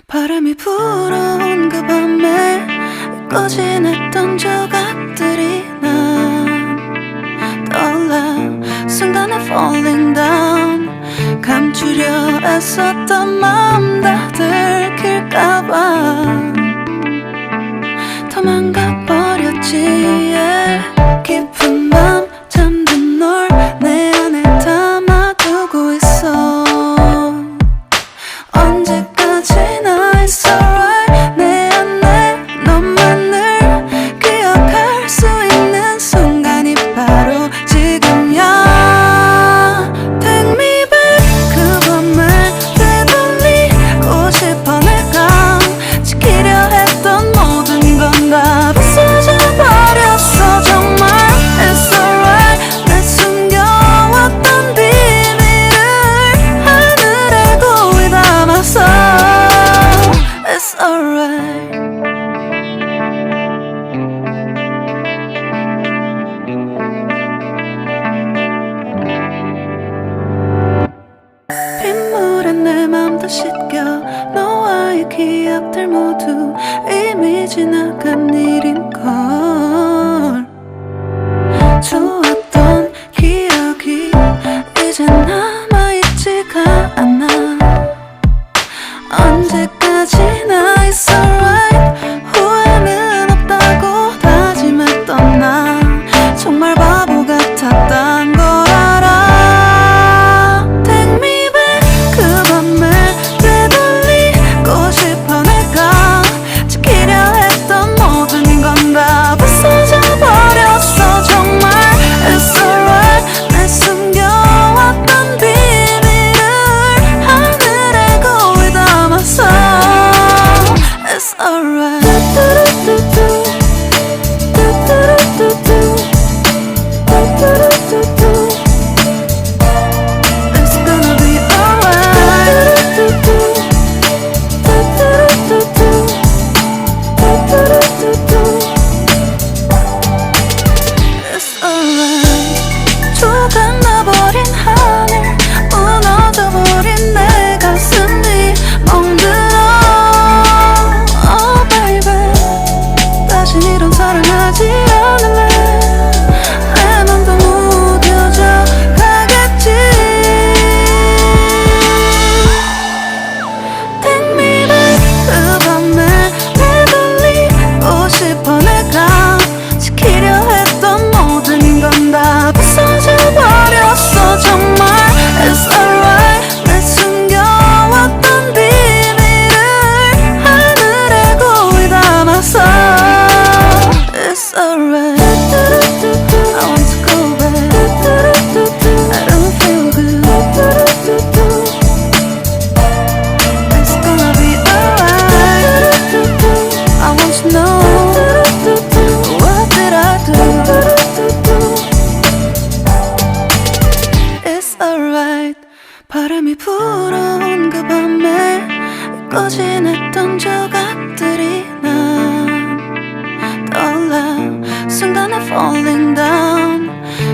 바람이 불어온 그 밤에 꺼진 했던 조각들이 난 떠올라. 순간에 falling down. 감추려 애썼던 마음 다 들킬까봐 도망가버렸지. yeah. 깊은 밤 잠든 널 내 안에 담아두고 있어. 언제까지나 it's alright. 내 안에 너만을 기억할 수 있는 순간이 바로 지금이야. Take me back. 그 밤을 되돌리고 싶어. 내가 지키려 했던 모든 건 다 부서져 버렸어. 정말 it's alright. 내 숨겨왔던 비밀을 하늘에 고이 담아서 it's alright. 빗물에 내 맘도 씻겨. 너와의 기억들 모두 이미 지나간 일인걸. 좋았던 기억이 이제 남아있지가 않아. 언제까지나 it's alright. 후회는 없다고 다짐했던 나 정말 바보 같았단 걸 알아. Take me back. 그 밤을 되돌리고 싶어. 내가 지키려 했던 모든 건 다 부서져 버렸어. 정말 it's alright. 내 숨겨왔던 비밀을 하늘에 고이 담아서 it's alright. It's gonna be alright. It's alright. 조각나버린 하늘, 무너져버린 내 가슴이 멍들어. Oh baby, 다신 이런 사랑하지 않을래. 내 맘도 무뎌져 가겠지. Take me back. 그 밤에 되돌리고 싶어. 내가 지키려 했던 모든 건 다 부서져 버렸어. 정말 it's alright. 내 숨겨왔던 비밀을 하늘에 고이 담아서 it's alright. I want to go back. I don't feel good. It's gonna be alright. I want to know what did I do. It's alright. 바람이 불어온 그 밤에 꺼진 했던 조각들이 난 떠올라. 순간에 falling down.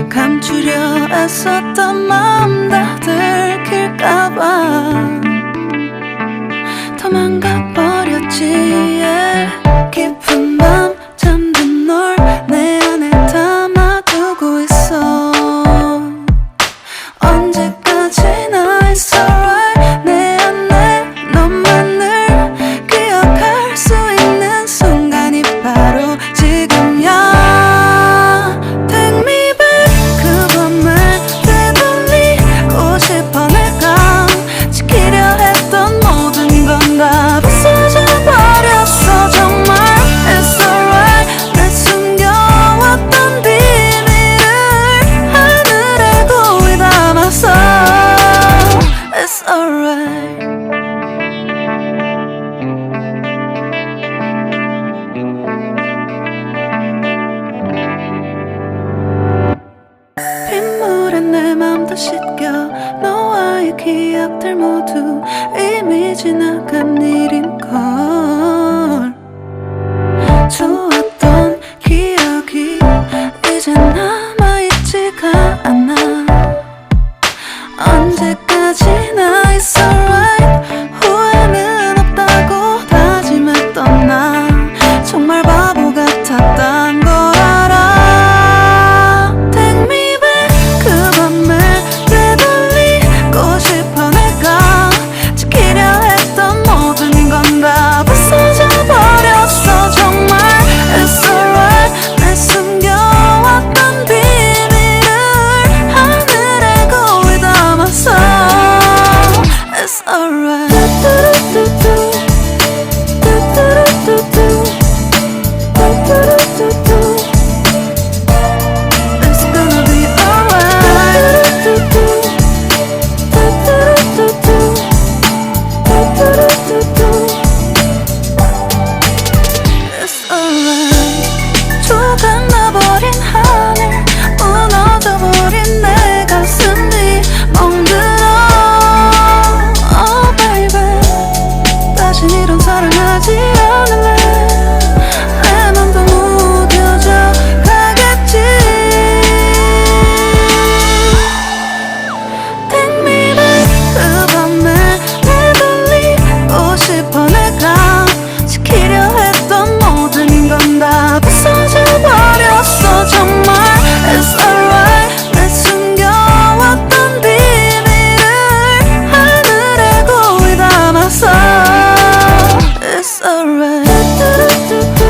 감추려 애썼던 마음 다 들킬까봐 도망가버렸지. yeah. 깊은 밤 잠든 널 내 안에 담아두고 있어. 언제까지나 it's alright. 내 안에 너만을 기억할 수 있는 순간이 바로 지금이야. Take me back. 그 밤을 되돌리고 싶어. 내가 지키려 했던 모든 건 다 부서져 버렸어. 다신 이런 사랑하지 않을래. 내 맘도 무뎌져 가겠지. Take me back 그 밤에 되돌리고 싶어. 내가 지키려 했던 모든 건 다 부서져 버렸어 정말. It's alright. 내 숨겨왔던 비밀을 하늘에 고이 담아서 It's alright.